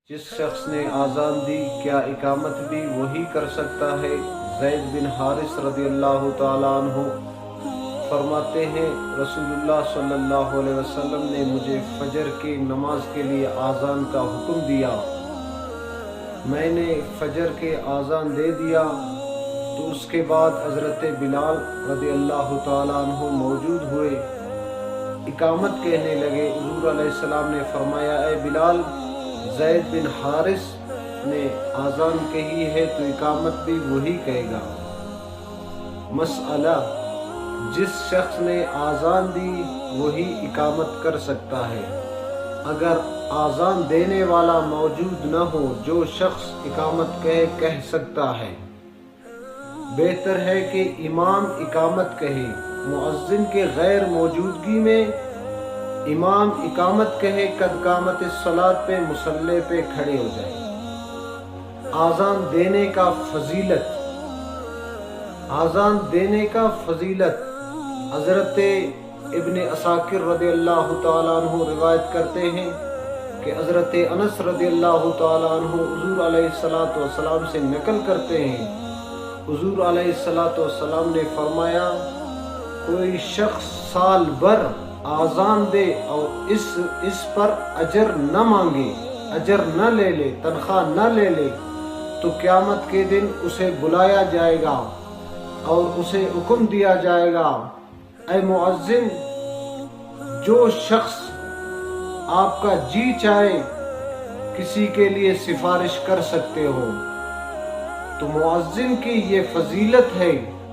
جس شخص نے آزان دی کیا اقامت بھی وہی کر سکتا ہے؟ زید بن حارث رضی اللہ تعالیٰ عنہ فرماتے ہیں رسول اللہ صلی اللہ علیہ وسلم نے مجھے فجر کی نماز کے لیے آزان کا حکم دیا۔ میں نے فجر کے آزان دے دیا تو اس کے بعد حضرت بلال رضی اللہ تعالیٰ عنہ موجود ہوئے، اقامت کہنے لگے۔ حضور علیہ السلام نے فرمایا، اے بلال، زید بن حارث نے آزان کہی ہے تو اقامت بھی وہی کہے گا۔ مسئلہ: جس شخص نے آزان دی وہی اقامت کر سکتا ہے۔ اگر آزان دینے والا موجود نہ ہو، جو شخص اقامت کہہ سکتا ہے، بہتر ہے کہ امام اقامت کہے۔ مؤذن کے غیر موجودگی میں امام اقامت کہے، قد قامت الصلاۃ پہ مصلی پہ کھڑے ہو جائے۔ آزان دینے کا فضیلت۔ آزان دینے کا فضیلت حضرت ابن عساکر رضی اللہ تعالیٰ عنہ روایت کرتے ہیں کہ حضرت انس رضی اللہ تعالیٰ عنہ حضور علیہ السلام سے نقل کرتے ہیں، حضور علیہ السلام نے فرمایا، کوئی شخص سال بھر آزان دے اور اس پر اجر نہ مانگے، اجر نہ لے لے، تنخواہ نہ لے لے، تو قیامت کے دن اسے بلایا جائے گا اور اسے حکم دیا جائے گا، اے مؤذن، جو شخص آپ کا جی چاہے کسی کے لیے سفارش کر سکتے ہو۔ تو مؤذن کی یہ فضیلت ہے